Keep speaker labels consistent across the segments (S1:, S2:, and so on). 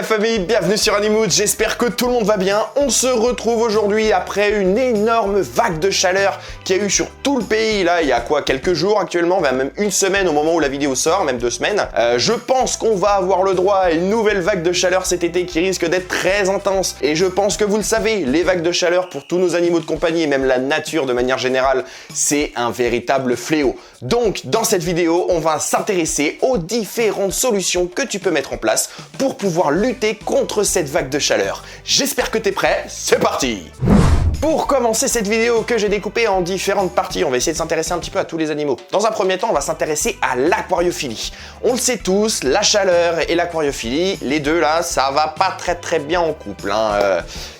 S1: la famille, bienvenue sur Animood, j'espère que tout le monde va bien. On se retrouve aujourd'hui après une énorme vague de chaleur qu'il y a eu sur tout le pays, là il y a quoi, quelques jours actuellement, même une semaine au moment où la vidéo sort, même 2 semaines. Je pense qu'on va avoir le droit à une nouvelle vague de chaleur cet été qui risque d'être très intense. Et je pense que vous le savez, les vagues de chaleur pour tous nos animaux de compagnie et même la nature de manière générale, c'est un véritable fléau. Donc dans cette vidéo, on va s'intéresser aux différentes solutions que tu peux mettre en place pour pouvoir lutter contre cette vague de chaleur. J'espère que t'es prêt, c'est parti! Pour commencer cette vidéo que j'ai découpée en différentes parties, on va essayer de s'intéresser un petit peu à tous les animaux. Dans un premier temps, on va s'intéresser à l'aquariophilie. On le sait tous, la chaleur et l'aquariophilie, les deux là, ça va pas très bien en couple.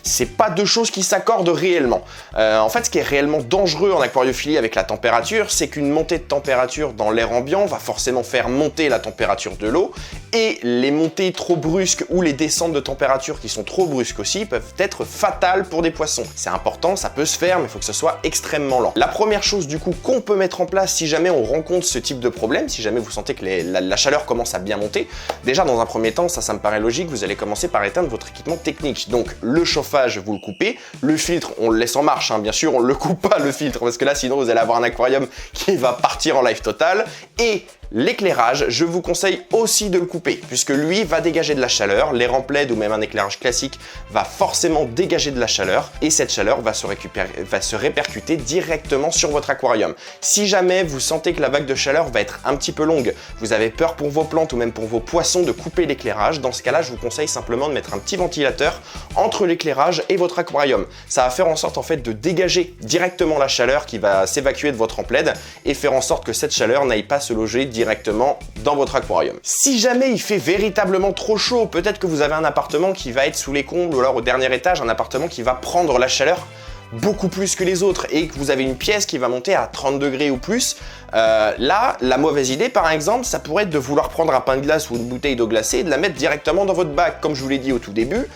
S1: C'est pas deux choses qui s'accordent réellement. En fait, ce qui est réellement dangereux en aquariophilie avec la température, c'est qu'une montée de température dans l'air ambiant va forcément faire monter la température de l'eau, et les montées trop brusques ou les descentes de température qui sont trop brusques aussi peuvent être fatales pour des poissons. C'est important, ça peut se faire, mais il faut que ce soit extrêmement lent. La première chose du coup qu'on peut mettre en place si jamais on rencontre ce type de problème, si jamais vous sentez que la chaleur commence à bien monter, déjà dans un premier temps, ça me paraît logique, vous allez commencer par éteindre votre équipement technique. Donc le chauffage, vous le coupez, le filtre, on le laisse en marche, bien sûr, on le coupe pas le filtre, parce que là sinon vous allez avoir un aquarium qui va partir en live total, et l'éclairage, je vous conseille aussi de le couper, puisque lui va dégager de la chaleur, les rampes LED ou même un éclairage classique va forcément dégager de la chaleur, et cette chaleur va se répercuter directement sur votre aquarium. Si jamais vous sentez que la vague de chaleur va être un petit peu longue, vous avez peur pour vos plantes ou même pour vos poissons de couper l'éclairage, dans ce cas-là, je vous conseille simplement de mettre un petit ventilateur entre l'éclairage et votre aquarium. Ça va faire en sorte en fait de dégager directement la chaleur qui va s'évacuer de votre rampe LED et faire en sorte que cette chaleur n'aille pas se loger directement dans votre aquarium. Si jamais il fait véritablement trop chaud, peut-être que vous avez un appartement qui va être sous les combles ou alors au dernier étage, un appartement qui va prendre la chaleur beaucoup plus que les autres et que vous avez une pièce qui va monter à 30 degrés ou plus, là, la mauvaise idée par exemple, ça pourrait être de vouloir prendre un pain de glace ou une bouteille d'eau glacée et de la mettre directement dans votre bac. Comme je vous l'ai dit au tout début,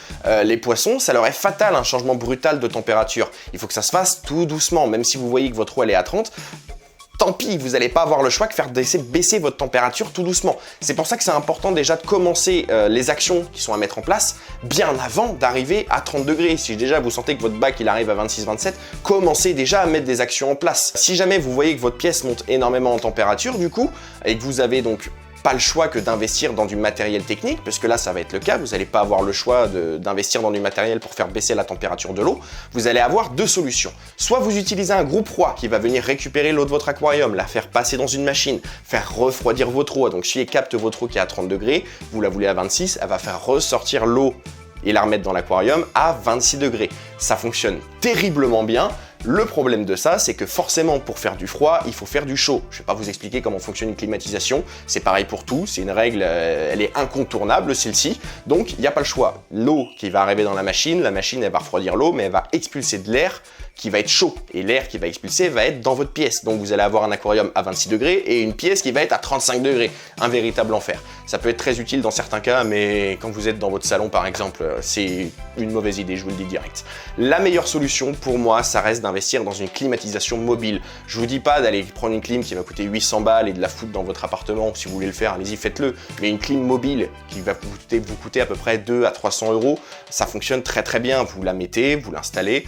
S1: les poissons, ça leur est fatal un changement brutal de température. Il faut que ça se fasse tout doucement, même si vous voyez que votre eau elle est à 30, tant pis, vous n'allez pas avoir le choix que faire baisser votre température tout doucement. C'est pour ça que c'est important déjà de commencer les actions qui sont à mettre en place bien avant d'arriver à 30 degrés. Si déjà vous sentez que votre bac il arrive à 26-27, commencez déjà à mettre des actions en place. Si jamais vous voyez que votre pièce monte énormément en température du coup, et que vous avez donc pas le choix que d'investir dans du matériel technique, parce que là ça va être le cas, vous n'allez pas avoir le choix d'investir dans du matériel pour faire baisser la température de l'eau, vous allez avoir deux solutions. Soit vous utilisez un groupe froid qui va venir récupérer l'eau de votre aquarium, la faire passer dans une machine, faire refroidir votre eau, donc si elle capte votre eau qui est à 30 degrés, vous la voulez à 26, elle va faire ressortir l'eau et la remettre dans l'aquarium à 26 degrés. Ça fonctionne terriblement bien. Le problème de ça, c'est que forcément pour faire du froid, il faut faire du chaud. Je ne vais pas vous expliquer comment fonctionne une climatisation, c'est pareil pour tout, c'est une règle, elle est incontournable celle-ci, donc il n'y a pas le choix. L'eau qui va arriver dans la machine elle va refroidir l'eau, mais elle va expulser de l'air qui va être chaud, et l'air qui va expulser va être dans votre pièce. Donc vous allez avoir un aquarium à 26 degrés et une pièce qui va être à 35 degrés, un véritable enfer. Ça peut être très utile dans certains cas, mais quand vous êtes dans votre salon par exemple, c'est une mauvaise idée, je vous le dis direct. La meilleure solution pour moi, ça reste d'investir dans une climatisation mobile. Je vous dis pas d'aller prendre une clim qui va coûter 800 balles et de la foutre dans votre appartement. Si vous voulez le faire, allez-y, faites-le. Mais une clim mobile qui va vous coûter à peu près 2 à 300 euros, ça fonctionne très bien. Vous la mettez, vous l'installez,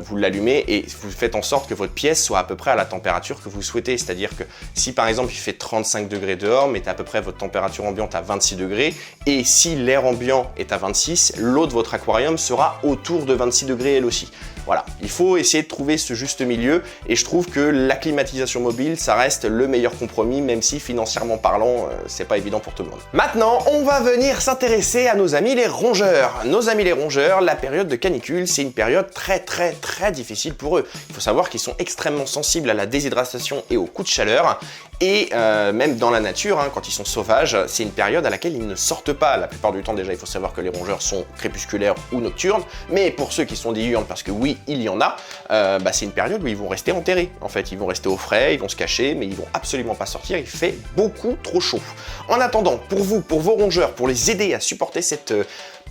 S1: vous l'allumez et vous faites en sorte que votre pièce soit à peu près à la température que vous souhaitez. C'est-à-dire que si par exemple il fait 35 degrés dehors, mettez à peu près votre température ambiante à 26 degrés, et si l'air ambiant est à 26, l'eau de votre aquarium sera autour de 26 degrés elle aussi. Voilà, il faut essayer de trouver ce juste milieu, et je trouve que la climatisation mobile, ça reste le meilleur compromis, même si financièrement parlant, c'est pas évident pour tout le monde. Maintenant, on va venir s'intéresser à nos amis les rongeurs. Nos amis les rongeurs, la période de canicule, c'est une période très difficile pour eux. Il faut savoir qu'ils sont extrêmement sensibles à la déshydratation et aux coups de chaleur, et même dans la nature, quand ils sont sauvages, c'est une période à laquelle ils ne sortent pas. La plupart du temps déjà, il faut savoir que les rongeurs sont crépusculaires ou nocturnes, mais pour ceux qui sont diurnes, parce que oui, il y en a, c'est une période où ils vont rester enterrés. En fait, ils vont rester au frais, ils vont se cacher, mais ils vont absolument pas sortir, il fait beaucoup trop chaud. En attendant, pour vous, pour vos rongeurs, pour les aider à supporter cette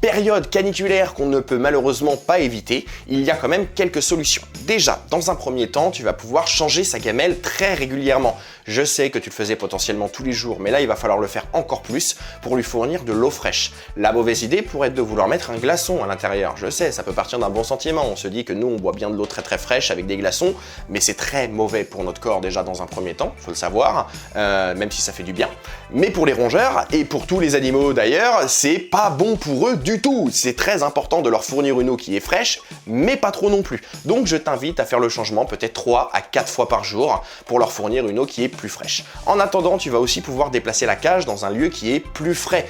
S1: période caniculaire qu'on ne peut malheureusement pas éviter, il y a quand même quelques solutions. Déjà, dans un premier temps, tu vas pouvoir changer sa gamelle très régulièrement. Je sais que tu le faisais potentiellement tous les jours, mais là, il va falloir le faire encore plus pour lui fournir de l'eau fraîche. La mauvaise idée pourrait être de vouloir mettre un glaçon à l'intérieur. Je sais, ça peut partir d'un bon sentiment. On se dit que nous, on boit bien de l'eau très très fraîche avec des glaçons, mais c'est très mauvais pour notre corps déjà dans un premier temps, faut le savoir, même si ça fait du bien. Mais pour les rongeurs, et pour tous les animaux d'ailleurs, c'est pas bon pour eux du tout. C'est très important de leur fournir une eau qui est fraîche, mais pas trop non plus. Donc je t'invite à faire le changement peut-être 3 à 4 fois par jour pour leur fournir une eau qui est plus fraîche. En attendant, tu vas aussi pouvoir déplacer la cage dans un lieu qui est plus frais.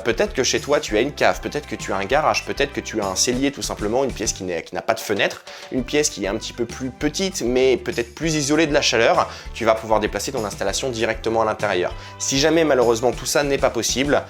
S1: Peut-être que chez toi tu as une cave, peut-être que tu as un garage, peut-être que tu as un cellier tout simplement, une pièce qui n'a pas de fenêtre, une pièce qui est un petit peu plus petite mais peut-être plus isolée de la chaleur. Tu vas pouvoir déplacer ton installation directement à l'intérieur. Si jamais malheureusement tout ça n'est pas possible,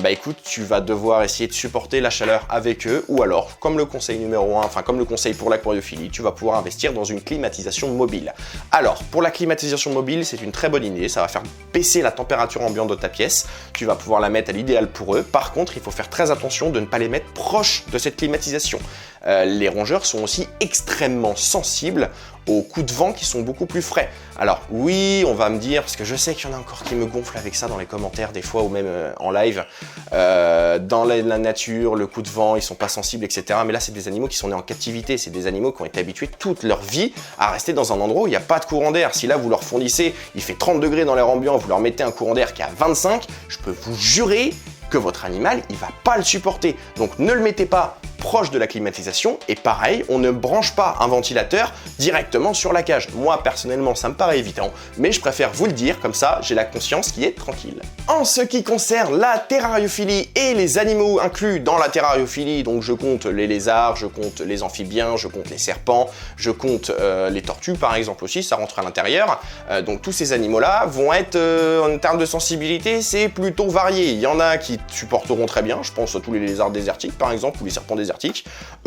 S1: écoute, tu vas devoir essayer de supporter la chaleur avec eux, ou alors, comme le conseil numéro 1, enfin comme le conseil pour l'aquariophilie, tu vas pouvoir investir dans une climatisation mobile. Alors, pour la climatisation mobile, c'est une très bonne idée, ça va faire baisser la température ambiante de ta pièce, tu vas pouvoir la mettre à l'idéal pour eux. Par contre, il faut faire très attention de ne pas les mettre proches de cette climatisation. Les rongeurs sont aussi extrêmement sensibles aux coups de vent qui sont beaucoup plus frais. Alors oui, on va me dire, parce que je sais qu'il y en a encore qui me gonflent avec ça dans les commentaires des fois ou même en live, dans la nature, le coup de vent, ils sont pas sensibles, etc. Mais là, c'est des animaux qui sont nés en captivité, c'est des animaux qui ont été habitués toute leur vie à rester dans un endroit où il n'y a pas de courant d'air. Si là, vous leur fournissez, il fait 30 degrés dans l'air ambiant, vous leur mettez un courant d'air qui est à 25, je peux vous jurer que votre animal, il va pas le supporter. Donc ne le mettez pas proche de la climatisation, et pareil, on ne branche pas un ventilateur directement sur la cage. Moi, personnellement, ça me paraît évident, mais je préfère vous le dire, comme ça, j'ai la conscience qui est tranquille. En ce qui concerne la terrariophilie et les animaux inclus dans la terrariophilie, donc je compte les lézards, je compte les amphibiens, je compte les serpents, je compte les tortues par exemple aussi, ça rentre à l'intérieur, donc tous ces animaux-là vont être, en termes de sensibilité, c'est plutôt varié. Il y en a qui supporteront très bien, je pense à tous les lézards désertiques par exemple, ou les serpents désertiques.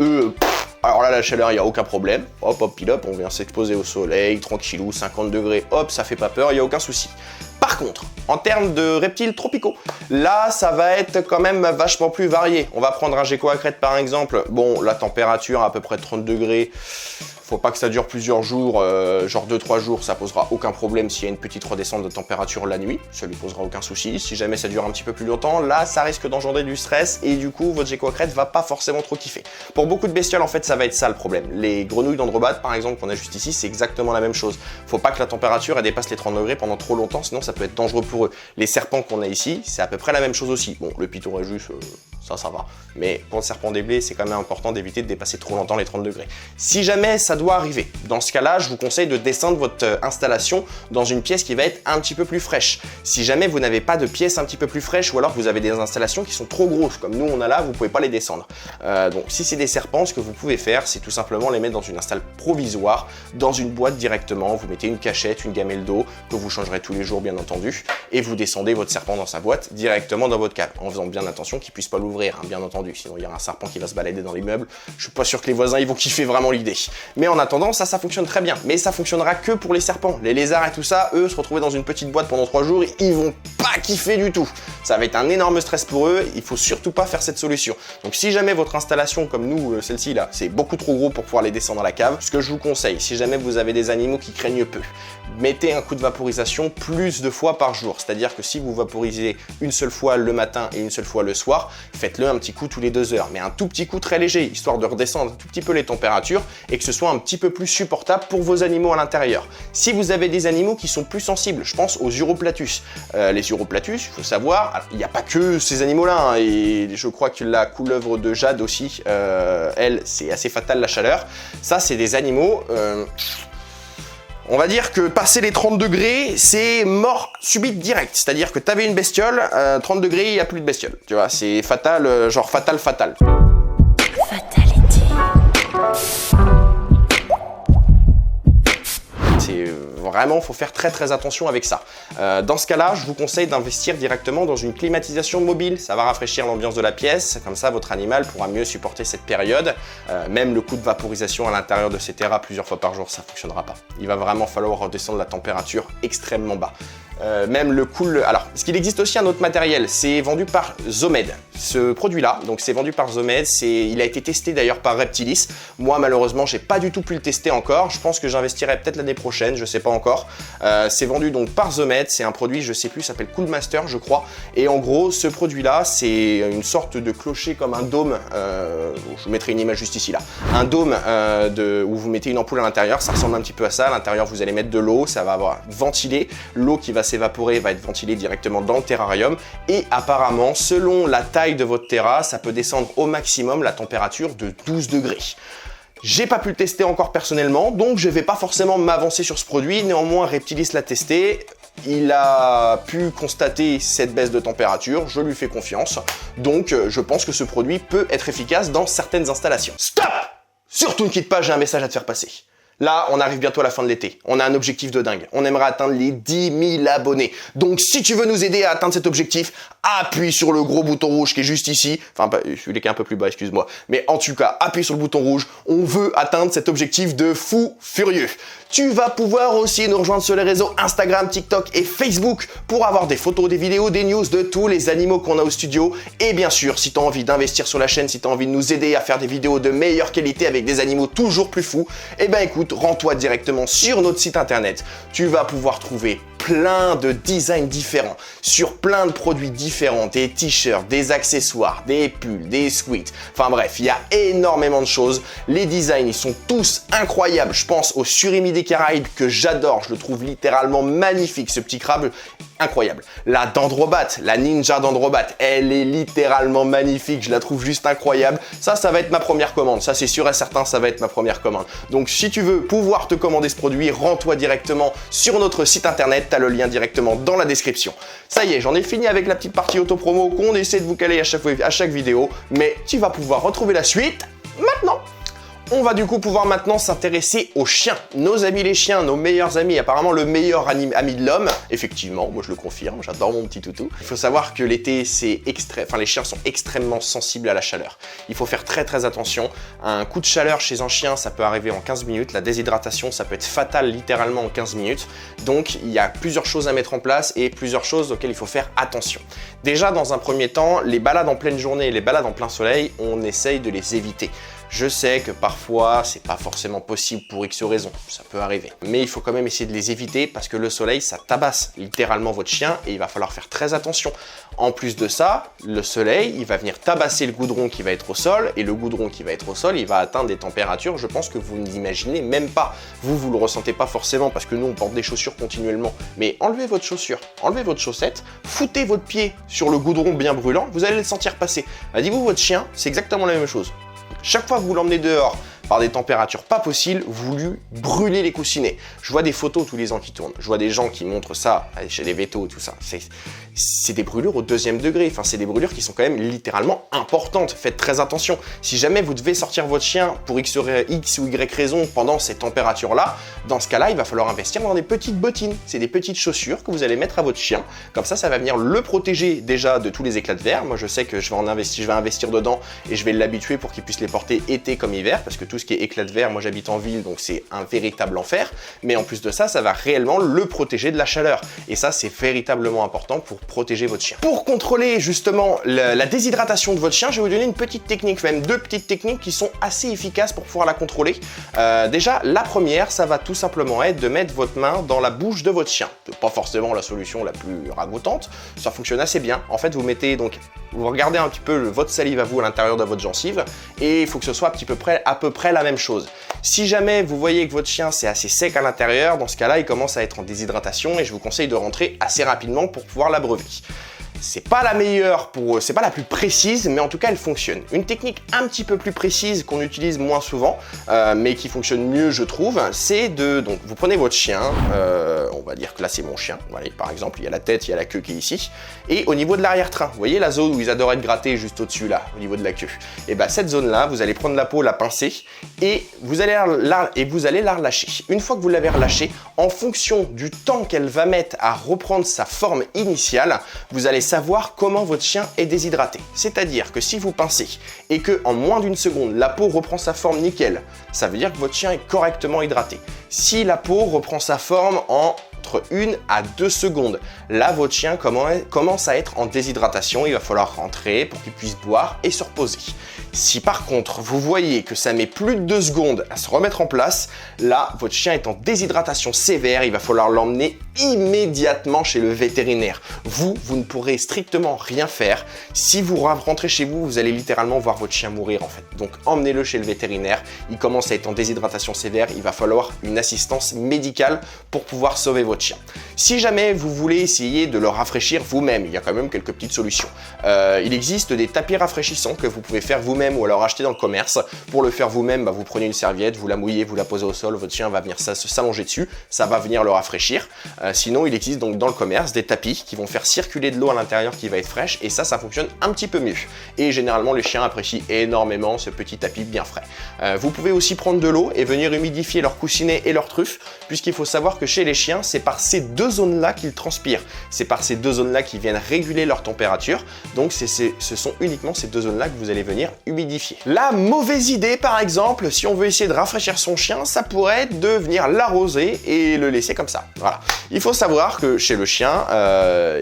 S1: Eux, alors là, la chaleur, il n'y a aucun problème. Hop, hop, pile hop, on vient s'exposer au soleil, tranquillou, 50 degrés, hop, ça fait pas peur, il n'y a aucun souci. Par contre, en termes de reptiles tropicaux, là, ça va être quand même vachement plus varié. On va prendre un gecko à crête par exemple. Bon, la température à peu près 30 degrés. Faut pas que ça dure plusieurs jours, genre 2-3 jours, ça posera aucun problème s'il y a une petite redescente de température la nuit, ça lui posera aucun souci. Si jamais ça dure un petit peu plus longtemps, là ça risque d'engendrer du stress et du coup votre gecko à crête va pas forcément trop kiffer. Pour beaucoup de bestioles en fait ça va être ça le problème. Les grenouilles d'Androbat par exemple qu'on a juste ici, c'est exactement la même chose. Faut pas que la température elle dépasse les 30 degrés pendant trop longtemps, sinon ça peut être dangereux pour eux. Les serpents qu'on a ici, c'est à peu près la même chose aussi. Bon, le Python Réjus, ça va. Mais pour le serpent des blés, c'est quand même important d'éviter de dépasser trop longtemps les 30 degrés. Si jamais ça doit arriver, dans ce cas-là, je vous conseille de descendre votre installation dans une pièce qui va être un petit peu plus fraîche. Si jamais vous n'avez pas de pièce un petit peu plus fraîche ou alors vous avez des installations qui sont trop grosses, comme nous on a là, vous ne pouvez pas les descendre. Donc si c'est des serpents, ce que vous pouvez faire, c'est tout simplement les mettre dans une install provisoire, dans une boîte directement. Vous mettez une cachette, une gamelle d'eau, que vous changerez tous les jours bien entendu, et vous descendez votre serpent dans sa boîte directement dans votre cave, en faisant bien attention qu'il ne puisse pas l'ouvrir, hein, bien entendu, sinon il y aura un serpent qui va se balader dans l'immeuble. Je suis pas sûr que les voisins ils vont kiffer vraiment l'idée. Mais en attendant, ça fonctionne très bien. Mais ça fonctionnera que pour les serpents. Les lézards et tout ça, eux, se retrouver dans une petite boîte pendant 3 jours, ils vont pas kiffer du tout. Ça va être un énorme stress pour eux, il faut surtout pas faire cette solution. Donc si jamais votre installation, comme nous, celle-ci là, c'est beaucoup trop gros pour pouvoir les descendre à la cave, ce que je vous conseille, si jamais vous avez des animaux qui craignent peu, mettez un coup de vaporisation plus de fois par jour. C'est-à-dire que si vous vaporisez une seule fois le matin et une seule fois le soir, faites-le un petit coup tous les 2 heures, mais un tout petit coup très léger, histoire de redescendre un tout petit peu les températures et que ce soit un petit peu plus supportable pour vos animaux à l'intérieur. Si vous avez des animaux qui sont plus sensibles, je pense aux uroplatus. Les uroplatus, il faut savoir, il n'y a pas que ces animaux-là, hein, et je crois que la couleuvre de jade aussi, elle, c'est assez fatal la chaleur. Ça, c'est des animaux... on va dire que passer les 30 degrés, c'est mort subite directe. C'est-à-dire que tu avais une bestiole, 30 degrés, il n'y a plus de bestiole. Tu vois, c'est fatal, genre fatal. Fatality. C'est vraiment, faut faire très attention avec ça. Dans ce cas-là, je vous conseille d'investir directement dans une climatisation mobile. Ça va rafraîchir l'ambiance de la pièce, comme ça votre animal pourra mieux supporter cette période. Même le coup de vaporisation à l'intérieur de ces terras plusieurs fois par jour, ça ne fonctionnera pas. Il va vraiment falloir redescendre la température extrêmement bas. même le cool... Alors, ce qu'il existe aussi un autre matériel, c'est vendu par Zomed. Ce produit-là, donc c'est vendu par Zomed, il a été testé d'ailleurs par Reptilis. Moi, malheureusement, j'ai pas du tout pu le tester encore. Je pense que j'investirai peut-être l'année prochaine, je sais pas encore. C'est vendu donc par Zomed, c'est un produit, je sais plus, ça s'appelle Cool Master, je crois. Et en gros, ce produit-là, c'est une sorte de clocher comme un dôme. Je vous mettrai une image juste ici là. Un dôme où vous mettez une ampoule à l'intérieur, ça ressemble un petit peu à ça. À l'intérieur, vous allez mettre de l'eau, ça va avoir ventilé. L'eau qui va s'évaporer va être ventilée directement dans le terrarium. Et apparemment, selon la taille de votre terrasse, ça peut descendre au maximum la température de 12 degrés. J'ai pas pu le tester encore personnellement, donc je vais pas forcément m'avancer sur ce produit. Néanmoins, Reptilis l'a testé. Il a pu constater cette baisse de température, je lui fais confiance. Donc, je pense que ce produit peut être efficace dans certaines installations. Stop! Surtout ne quitte pas, j'ai un message à te faire passer. Là, on arrive bientôt à la fin de l'été. On a un objectif de dingue. On aimerait atteindre les 10 000 abonnés. Donc, si tu veux nous aider à atteindre cet objectif, appuie sur le gros bouton rouge qui est juste ici. Enfin, celui qui est un peu plus bas, excuse-moi. Mais en tout cas, appuie sur le bouton rouge. On veut atteindre cet objectif de fou furieux. Tu vas pouvoir aussi nous rejoindre sur les réseaux Instagram, TikTok et Facebook pour avoir des photos, des vidéos, des news de tous les animaux qu'on a au studio. Et bien sûr, si tu as envie d'investir sur la chaîne, si tu as envie de nous aider à faire des vidéos de meilleure qualité avec des animaux toujours plus fous, eh ben écoute, rends-toi directement sur notre site internet. Tu vas pouvoir trouver plein de designs différents, sur plein de produits différents, des t-shirts, des accessoires, des pulls, des sweats, enfin bref, il y a énormément de choses. Les designs, ils sont tous incroyables. Je pense au surimi des Caraïbes que j'adore, je le trouve littéralement magnifique, ce petit crabe, incroyable. La Dendrobat, la Ninja Dendrobat, elle est littéralement magnifique, je la trouve juste incroyable. Ça va être ma première commande, ça c'est sûr et certain, ça va être ma première commande. Donc si tu veux pouvoir te commander ce produit, rends-toi directement sur notre site internet, tu as le lien directement dans la description. Ça y est, j'en ai fini avec la petite partie auto-promo qu'on essaie de vous caler à chaque vidéo, mais tu vas pouvoir retrouver la suite maintenant. On va du coup pouvoir maintenant s'intéresser aux chiens. Nos amis les chiens, nos meilleurs amis, apparemment le meilleur ami de l'homme. Effectivement, moi je le confirme, j'adore mon petit toutou. Il faut savoir que l'été, les chiens sont extrêmement sensibles à la chaleur. Il faut faire très attention. Un coup de chaleur chez un chien, ça peut arriver en 15 minutes. La déshydratation, ça peut être fatal littéralement en 15 minutes. Donc il y a plusieurs choses à mettre en place et plusieurs choses auxquelles il faut faire attention. Déjà, dans un premier temps, les balades en pleine journée et les balades en plein soleil, on essaye de les éviter. Je sais que parfois, c'est pas forcément possible pour X raisons, ça peut arriver. Mais il faut quand même essayer de les éviter parce que le soleil, ça tabasse littéralement votre chien et il va falloir faire très attention. En plus de ça, le soleil, il va venir tabasser le goudron qui va être au sol et le goudron qui va être au sol, il va atteindre des températures, je pense que vous n'imaginez même pas. Vous le ressentez pas forcément parce que nous, on porte des chaussures continuellement. Mais enlevez votre chaussure, enlevez votre chaussette, foutez votre pied sur le goudron bien brûlant, vous allez le sentir passer. Dites-vous, votre chien, c'est exactement la même chose. Chaque fois que vous l'emmenez dehors par des températures pas possibles, vous lui brûlez les coussinets. Je vois des photos tous les ans qui tournent. Je vois des gens qui montrent ça chez les vétos, tout ça. C'est des brûlures au 2e degré. Enfin, c'est des brûlures qui sont quand même littéralement importantes. Faites très attention. Si jamais vous devez sortir votre chien pour X ou Y raison pendant ces températures-là, dans ce cas-là, il va falloir investir dans des petites bottines. C'est des petites chaussures que vous allez mettre à votre chien. Comme ça va venir le protéger déjà de tous les éclats de verre. Moi, je sais que je vais investir dedans et je vais l'habituer pour qu'il puisse les porter été comme hiver, parce que tout ce qui est éclat de verre, moi j'habite en ville, donc c'est un véritable enfer. Mais en plus de ça, ça va réellement le protéger de la chaleur. Et ça, c'est véritablement important pour protéger votre chien. Pour contrôler justement la déshydratation de votre chien, je vais vous donner une petite technique, même 2 petites techniques qui sont assez efficaces pour pouvoir la contrôler. Déjà, la première, ça va tout simplement être de mettre votre main dans la bouche de votre chien. C'est pas forcément la solution la plus ragoûtante, ça fonctionne assez bien. En fait, vous regardez un petit peu votre salive à vous à l'intérieur de votre gencive et il faut que ce soit à peu près la même chose. Si jamais vous voyez que votre chien c'est assez sec à l'intérieur, dans ce cas-là, il commence à être en déshydratation et je vous conseille de rentrer assez rapidement pour pouvoir l'abreuver. C'est pas la meilleure c'est pas la plus précise, mais en tout cas elle fonctionne. Une technique un petit peu plus précise qu'on utilise moins souvent, mais qui fonctionne mieux je trouve, c'est donc vous prenez votre chien, on va dire que là c'est mon chien, voilà, par exemple, il y a la tête, il y a la queue qui est ici, et au niveau de l'arrière-train, vous voyez la zone où ils adorent être grattés juste au-dessus là, au niveau de la queue, et bah cette zone-là, vous allez prendre la peau, la pincer, et vous allez la relâcher. Une fois que vous l'avez relâchée, en fonction du temps qu'elle va mettre à reprendre sa forme initiale, vous allez savoir comment votre chien est déshydraté. C'est-à-dire que si vous pincez et que en moins d'une seconde, la peau reprend sa forme nickel, ça veut dire que votre chien est correctement hydraté. Si la peau reprend sa forme en entre 1 à 2 secondes. Là, votre chien commence à être en déshydratation, il va falloir rentrer pour qu'il puisse boire et se reposer. Si par contre, vous voyez que ça met plus de 2 secondes à se remettre en place, là, votre chien est en déshydratation sévère, il va falloir l'emmener immédiatement chez le vétérinaire. Vous ne pourrez strictement rien faire. Si vous rentrez chez vous, vous allez littéralement voir votre chien mourir en fait. Donc emmenez-le chez le vétérinaire, il commence à être en déshydratation sévère, il va falloir une assistance médicale pour pouvoir sauver votre chien. Si jamais vous voulez essayer de le rafraîchir vous-même, il y a quand même quelques petites solutions. Il existe des tapis rafraîchissants que vous pouvez faire vous-même ou alors acheter dans le commerce. Pour le faire vous-même, vous prenez une serviette, vous la mouillez, vous la posez au sol, votre chien va venir s'allonger dessus, ça va venir le rafraîchir. Sinon, il existe donc dans le commerce des tapis qui vont faire circuler de l'eau à l'intérieur qui va être fraîche et ça fonctionne un petit peu mieux. Et généralement, les chiens apprécient énormément ce petit tapis bien frais. Vous pouvez aussi prendre de l'eau et venir humidifier leurs coussinets et leurs truffes, puisqu'il faut savoir que chez les chiens, c'est par ces deux zones-là qu'ils transpirent. C'est par ces deux zones-là qu'ils viennent réguler leur température. Donc, ce sont uniquement ces deux zones-là que vous allez venir humidifier. La mauvaise idée, par exemple, si on veut essayer de rafraîchir son chien, ça pourrait être de venir l'arroser et le laisser comme ça. Voilà. Il faut savoir que chez le chien,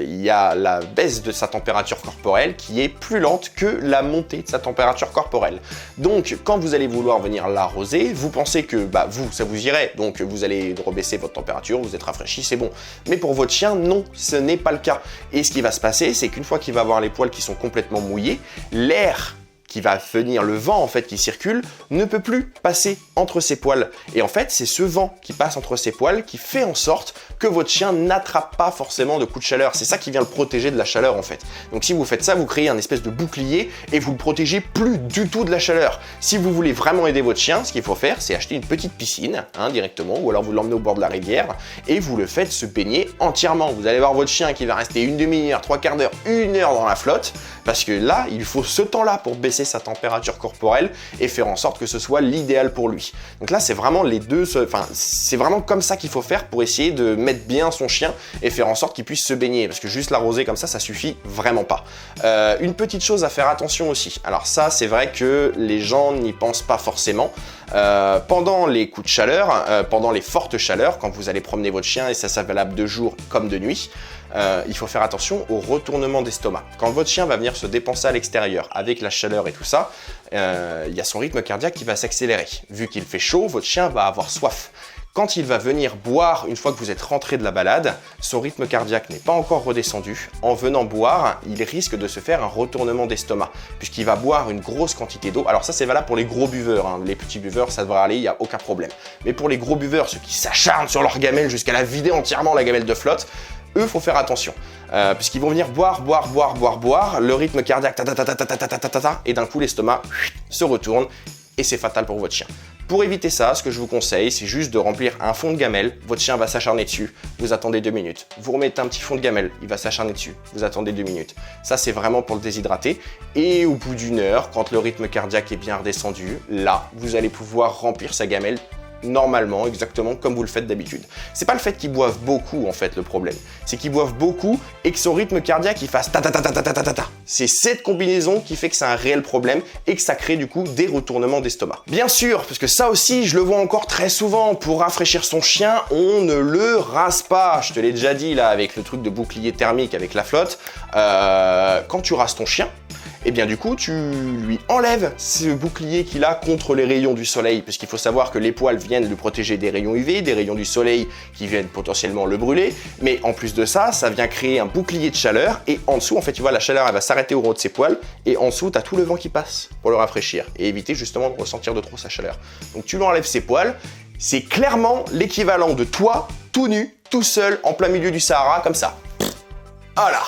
S1: il y a la baisse de sa température corporelle qui est plus lente que la montée de sa température corporelle. Donc, quand vous allez vouloir venir l'arroser, vous pensez que ça vous irait, donc vous allez rebaisser votre température, vous êtes rafraîchi, c'est bon. Mais pour votre chien, non, ce n'est pas le cas. Et ce qui va se passer, c'est qu'une fois qu'il va avoir les poils qui sont complètement mouillés, l'air qui va venir, le vent en fait qui circule, ne peut plus passer entre ses poils. Et en fait, c'est ce vent qui passe entre ses poils qui fait en sorte que votre chien n'attrape pas forcément de coups de chaleur. C'est ça qui vient le protéger de la chaleur en fait. Donc si vous faites ça, vous créez un espèce de bouclier et vous le protégez plus du tout de la chaleur. Si vous voulez vraiment aider votre chien, ce qu'il faut faire, c'est acheter une petite piscine directement, ou alors vous l'emmenez au bord de la rivière et vous le faites se baigner entièrement. Vous allez voir votre chien qui va rester une demi-heure, 3/4 d'heure, 1 heure dans la flotte, parce que là, il faut ce temps-là pour baisser sa température corporelle et faire en sorte que ce soit l'idéal pour lui. Donc là, c'est vraiment les deux, c'est vraiment comme ça qu'il faut faire pour essayer de mettre bien son chien et faire en sorte qu'il puisse se baigner, parce que juste l'arroser comme ça suffit vraiment pas. Une petite chose à faire attention aussi. Alors ça, c'est vrai que les gens n'y pensent pas forcément. Pendant les coups de chaleur, pendant les fortes chaleurs, quand vous allez promener votre chien, et ça c'est valable de jour comme de nuit, il faut faire attention au retournement d'estomac. Quand votre chien va venir se dépenser à l'extérieur avec la chaleur et tout ça, il y a son rythme cardiaque qui va s'accélérer. Vu qu'il fait chaud, votre chien va avoir soif. Quand il va venir boire, une fois que vous êtes rentré de la balade, son rythme cardiaque n'est pas encore redescendu. En venant boire, il risque de se faire un retournement d'estomac, puisqu'il va boire une grosse quantité d'eau. Alors ça, c'est valable pour les gros buveurs. Les petits buveurs, ça devrait aller, il n'y a aucun problème. Mais pour les gros buveurs, ceux qui s'acharnent sur leur gamelle jusqu'à la vider entièrement, la gamelle de flotte, eux, faut faire attention, puisqu'ils vont venir boire, le rythme cardiaque, et d'un coup, l'estomac se retourne, et c'est fatal pour votre chien. Pour éviter ça, ce que je vous conseille, c'est juste de remplir un fond de gamelle, votre chien va s'acharner dessus, vous attendez 2 minutes. Vous remettez un petit fond de gamelle, il va s'acharner dessus, vous attendez 2 minutes. Ça, c'est vraiment pour le déshydrater. Et au bout d'1 heure, quand le rythme cardiaque est bien redescendu, là, vous allez pouvoir remplir sa gamelle normalement, exactement comme vous le faites d'habitude. C'est pas le fait qu'ils boivent beaucoup en fait le problème, c'est qu'ils boivent beaucoup et que son rythme cardiaque il fasse ta ta ta ta ta ta ta ta. C'est cette combinaison qui fait que c'est un réel problème et que ça crée du coup des retournements d'estomac. Bien sûr, parce que ça aussi je le vois encore très souvent, pour rafraîchir son chien, on ne le rase pas. Je te l'ai déjà dit là avec le truc de bouclier thermique avec la flotte, quand tu rases ton chien, et bien du coup tu lui enlèves ce bouclier qu'il a contre les rayons du soleil, puisqu'il faut savoir que les poils viennent le protéger des rayons UV, des rayons du soleil qui viennent potentiellement le brûler, mais en plus de ça, ça vient créer un bouclier de chaleur, et en dessous en fait tu vois la chaleur elle va s'arrêter au haut de ses poils, et en dessous tu as tout le vent qui passe pour le rafraîchir, et éviter justement de ressentir de trop sa chaleur. Donc tu lui enlèves ses poils, c'est clairement l'équivalent de toi, tout nu, tout seul, en plein milieu du Sahara, comme ça. Voilà.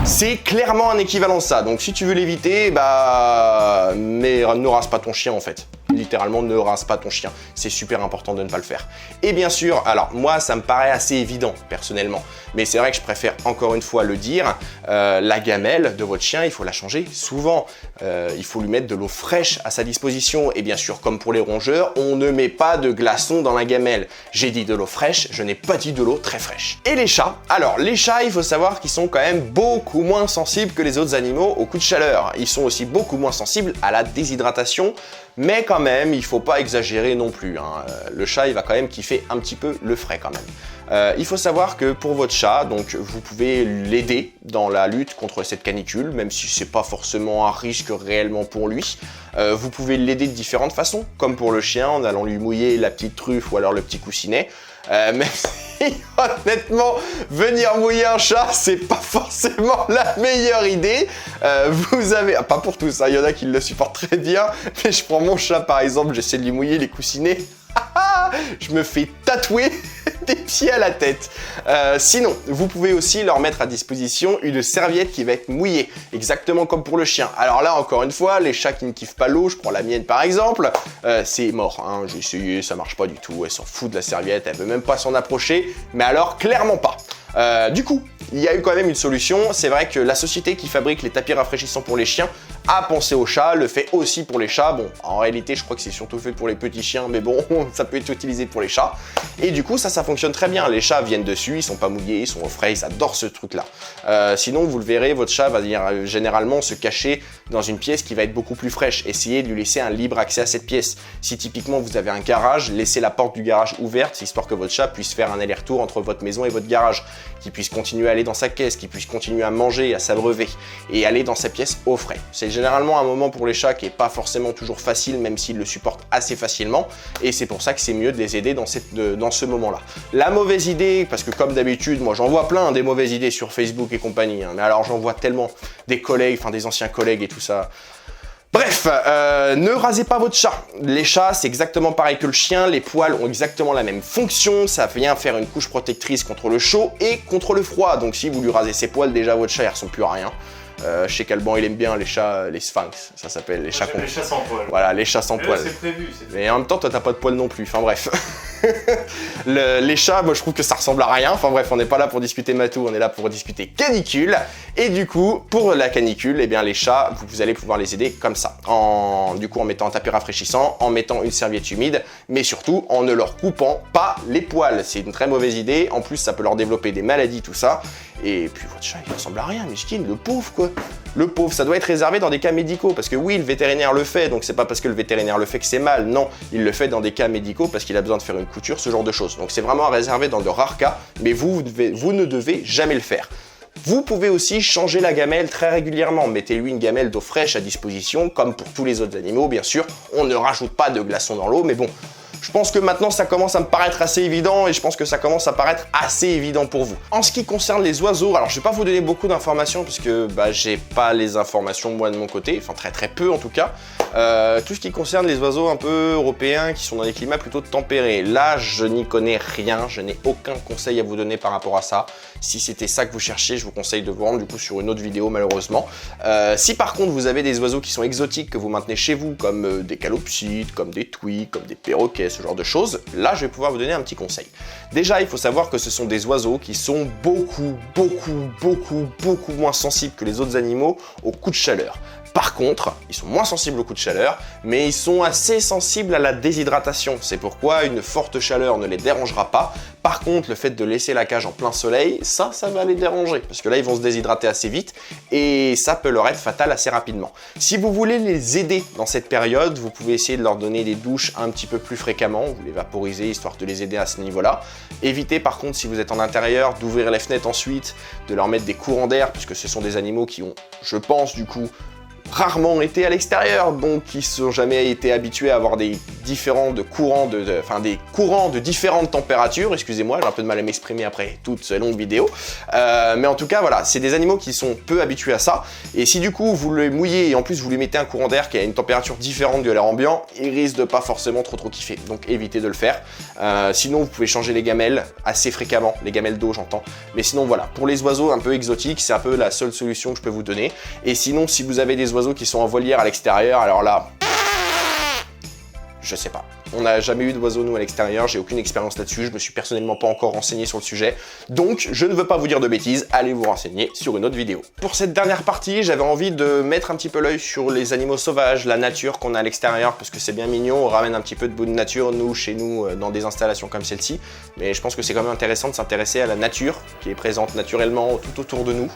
S1: C'est clairement un équivalent de ça, donc si tu veux l'éviter, mais ne rase pas ton chien en fait. Littéralement, ne rase pas ton chien. C'est super important de ne pas le faire. Et bien sûr, alors moi, ça me paraît assez évident, personnellement. Mais c'est vrai que je préfère encore une fois le dire, la gamelle de votre chien, il faut la changer souvent. Il faut lui mettre de l'eau fraîche à sa disposition. Et bien sûr, comme pour les rongeurs, on ne met pas de glaçons dans la gamelle. J'ai dit de l'eau fraîche, je n'ai pas dit de l'eau très fraîche. Et les chats? Alors, les chats, il faut savoir qu'ils sont quand même beaucoup moins sensibles que les autres animaux aux coups de chaleur. Ils sont aussi beaucoup moins sensibles à la déshydratation, mais quand même, il faut pas exagérer non plus, hein. Le chat, il va quand même kiffer un petit peu le frais quand même. Il faut savoir que pour votre chat, donc vous pouvez l'aider dans la lutte contre cette canicule, même si c'est pas forcément un risque réellement pour lui. Vous pouvez l'aider de différentes façons, comme pour le chien, en allant lui mouiller la petite truffe ou alors le petit coussinet. Même si, honnêtement, venir mouiller un chat, c'est pas forcément la meilleure idée. Vous avez... Ah, pas pour tous, hein, il y en a qui le supportent très bien, mais je prends mon chat par exemple, j'essaie de lui mouiller les coussinets. Je me fais tatouer des pieds à la tête. Sinon, vous pouvez aussi leur mettre à disposition une serviette qui va être mouillée, exactement comme pour le chien. Alors là, encore une fois, les chats qui ne kiffent pas l'eau, je prends la mienne par exemple, c'est mort, hein. J'ai essayé, ça marche pas du tout, elle s'en fout de la serviette, elle veut même pas s'en approcher, mais alors clairement pas. Du coup, il y a eu quand même une solution. C'est vrai que la société qui fabrique les tapis rafraîchissants pour les chiens a pensé aux chats, le fait aussi pour les chats. Bon, en réalité, je crois que c'est surtout fait pour les petits chiens, mais bon, ça peut être utilisé pour les chats. Et du coup, ça fonctionne très bien. Les chats viennent dessus, ils sont pas mouillés, ils sont au frais, ils adorent ce truc-là. Sinon, vous le verrez, votre chat va généralement se cacher dans une pièce qui va être beaucoup plus fraîche. Essayez de lui laisser un libre accès à cette pièce. Si typiquement vous avez un garage, laissez la porte du garage ouverte, histoire que votre chat puisse faire un aller-retour entre votre maison et votre garage, qu'il puisse continuer à aller dans sa caisse, qu'il puisse continuer à manger, à s'abreuver et aller dans sa pièce au frais. C'est généralement un moment pour les chats qui est pas forcément toujours facile, même s'ils le supportent assez facilement, et c'est pour ça que c'est mieux de les aider dans ce moment-là. La mauvaise idée, parce que comme d'habitude, moi j'en vois plein des mauvaises idées sur Facebook et compagnie, hein, mais alors j'en vois tellement des collègues, enfin des anciens collègues et tout ça. Bref, ne rasez pas votre chat. Les chats, c'est exactement pareil que le chien. Les poils ont exactement la même fonction. Ça vient faire une couche protectrice contre le chaud et contre le froid. Donc si vous lui rasez ses poils, déjà votre chat, il ressemble plus à rien. Chez Calban, il aime bien les chats, les sphinx, ça s'appelle les chats.
S2: Les chats sans poils.
S1: Voilà, les chats sans poils.
S2: C'est prévu.
S1: Mais en même temps, toi, t'as pas de poils non plus. Enfin bref. Les chats, moi je trouve que ça ressemble à rien. Enfin bref, on n'est pas là pour discuter matou, on est là pour discuter canicule. Et du coup, pour la canicule, eh bien les chats, vous allez pouvoir les aider comme ça. Du coup, en mettant un tapis rafraîchissant, en mettant une serviette humide, mais surtout en ne leur coupant pas les poils. C'est une très mauvaise idée. En plus, ça peut leur développer des maladies, tout ça. Et puis votre chat, il ressemble à rien, miskin, le pauvre quoi. Le pauvre, ça doit être réservé dans des cas médicaux, parce que oui, le vétérinaire le fait, donc c'est pas parce que le vétérinaire le fait que c'est mal, non, il le fait dans des cas médicaux parce qu'il a besoin de faire une couture, ce genre de choses. Donc c'est vraiment réservé dans de rares cas, mais vous ne devez jamais le faire. Vous pouvez aussi changer la gamelle très régulièrement. Mettez-lui une gamelle d'eau fraîche à disposition, comme pour tous les autres animaux, bien sûr. On ne rajoute pas de glaçons dans l'eau, mais bon, je pense que maintenant ça commence à me paraître assez évident et je pense que ça commence à paraître assez évident pour vous. En ce qui concerne les oiseaux, alors je vais pas vous donner beaucoup d'informations parce que j'ai pas les informations moi de mon côté, enfin très peu en tout cas. Tout ce qui concerne les oiseaux un peu européens qui sont dans des climats plutôt tempérés, là je n'y connais rien, je n'ai aucun conseil à vous donner par rapport à ça. Si c'était ça que vous cherchiez, je vous conseille de vous rendre du coup sur une autre vidéo malheureusement. Si par contre vous avez des oiseaux qui sont exotiques que vous maintenez chez vous, comme des calopsites, comme des twigs, comme des perroquets, ce genre de choses, là je vais pouvoir vous donner un petit conseil. Déjà, il faut savoir que ce sont des oiseaux qui sont beaucoup moins sensibles que les autres animaux aux coups de chaleur. Par contre, ils sont moins sensibles aux coups de chaleur, mais ils sont assez sensibles à la déshydratation. C'est pourquoi une forte chaleur ne les dérangera pas. Par contre, le fait de laisser la cage en plein soleil, ça va les déranger. Parce que là, ils vont se déshydrater assez vite et ça peut leur être fatal assez rapidement. Si vous voulez les aider dans cette période, vous pouvez essayer de leur donner des douches un petit peu plus fréquemment. Vous les vaporisez histoire de les aider à ce niveau-là. Évitez par contre, si vous êtes en intérieur, d'ouvrir les fenêtres ensuite, de leur mettre des courants d'air, puisque ce sont des animaux qui ont, je pense du coup, rarement été à l'extérieur, donc qui n'ont jamais été habitués à avoir des courants de différentes températures, excusez-moi, j'ai un peu de mal à m'exprimer après toute cette longue vidéo, mais en tout cas voilà, c'est des animaux qui sont peu habitués à ça, et si du coup vous les mouillez et en plus vous lui mettez un courant d'air qui a une température différente de l'air ambiant, ils risquent de pas forcément trop kiffer, donc évitez de le faire. Sinon vous pouvez changer les gamelles assez fréquemment, les gamelles d'eau j'entends, mais sinon voilà, pour les oiseaux un peu exotiques, c'est un peu la seule solution que je peux vous donner, et sinon si vous avez des oiseaux qui sont en volière à l'extérieur, alors là, je sais pas. On n'a jamais eu d'oiseaux nous à l'extérieur, j'ai aucune expérience là-dessus, je me suis personnellement pas encore renseigné sur le sujet, donc je ne veux pas vous dire de bêtises, allez vous renseigner sur une autre vidéo. Pour cette dernière partie, j'avais envie de mettre un petit peu l'œil sur les animaux sauvages, la nature qu'on a à l'extérieur, parce que c'est bien mignon, on ramène un petit peu de bout de nature, nous, chez nous, dans des installations comme celle-ci, mais je pense que c'est quand même intéressant de s'intéresser à la nature, qui est présente naturellement tout autour de nous.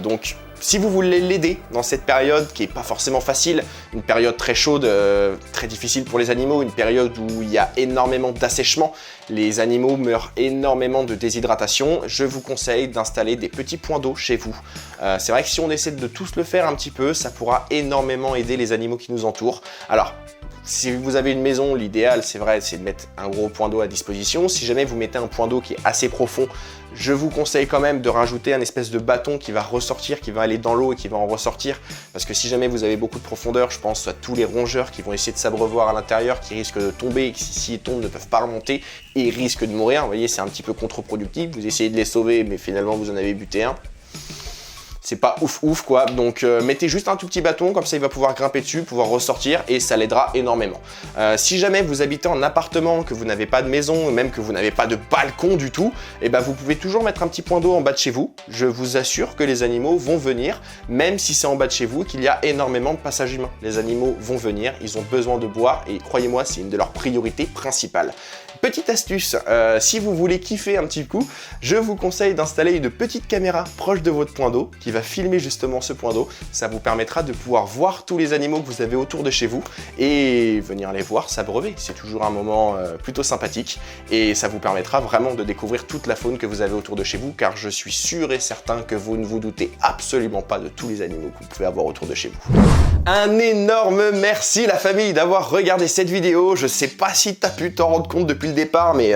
S1: Donc, si vous voulez l'aider dans cette période qui est pas forcément facile, une période très chaude, très difficile pour les animaux, une période où il y a énormément d'assèchement, les animaux meurent énormément de déshydratation, je vous conseille d'installer des petits points d'eau chez vous. C'est vrai que si on essaie de tous le faire un petit peu, ça pourra énormément aider les animaux qui nous entourent. Alors, si vous avez une maison, l'idéal, c'est vrai, c'est de mettre un gros point d'eau à disposition. Si jamais vous mettez un point d'eau qui est assez profond, je vous conseille quand même de rajouter un espèce de bâton qui va ressortir, qui va aller dans l'eau et qui va en ressortir. Parce que si jamais vous avez beaucoup de profondeur, je pense à tous les rongeurs qui vont essayer de s'abreuvoir à l'intérieur, qui risquent de tomber et qui s'ils tombent ne peuvent pas remonter et risquent de mourir. Vous voyez, c'est un petit peu contre-productif. Vous essayez de les sauver, mais finalement vous en avez buté un. C'est pas ouf quoi, donc mettez juste un tout petit bâton, comme ça il va pouvoir grimper dessus, pouvoir ressortir et ça l'aidera énormément. Si jamais vous habitez en appartement, que vous n'avez pas de maison, même que vous n'avez pas de balcon du tout, et ben vous pouvez toujours mettre un petit point d'eau en bas de chez vous. Je vous assure que les animaux vont venir, même si c'est en bas de chez vous, qu'il y a énormément de passages humains. Les animaux vont venir, ils ont besoin de boire et croyez-moi, c'est une de leurs priorités principales. Petite astuce, si vous voulez kiffer un petit coup, je vous conseille d'installer une petite caméra proche de votre point d'eau qui va filmer justement ce point d'eau. Ça vous permettra de pouvoir voir tous les animaux que vous avez autour de chez vous et venir les voir s'abreuver. C'est toujours un moment plutôt sympathique et ça vous permettra vraiment de découvrir toute la faune que vous avez autour de chez vous, car je suis sûr et certain que vous ne vous doutez absolument pas de tous les animaux que vous pouvez avoir autour de chez vous. Un énorme merci la famille d'avoir regardé cette vidéo. Je sais pas si tu as pu t'en rendre compte depuis le départ, mais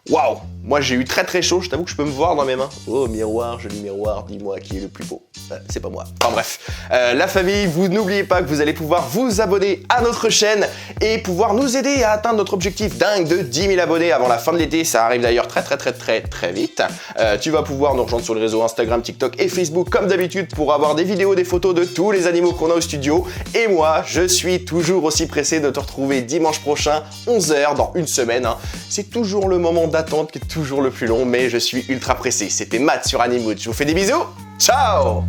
S1: waouh, moi j'ai eu très chaud, je t'avoue que je peux me voir dans mes mains. Oh miroir, joli miroir, dis-moi qui est le plus beau. C'est pas moi. Enfin bref, la famille, vous n'oubliez pas que vous allez pouvoir vous abonner à notre chaîne et pouvoir nous aider à atteindre notre objectif dingue de 10 000 abonnés avant la fin de l'été. Ça arrive d'ailleurs très vite. Tu vas pouvoir nous rejoindre sur les réseaux Instagram, TikTok et Facebook comme d'habitude pour avoir des vidéos, des photos de tous les animaux qu'on a au studio. Et moi, je suis toujours aussi pressé de te retrouver dimanche prochain, 11 h dans une semaine. C'est toujours le moment d'attente qui est toujours le plus long, mais je suis ultra pressé. C'était Matt sur Animood. Je vous fais des bisous. Ciao!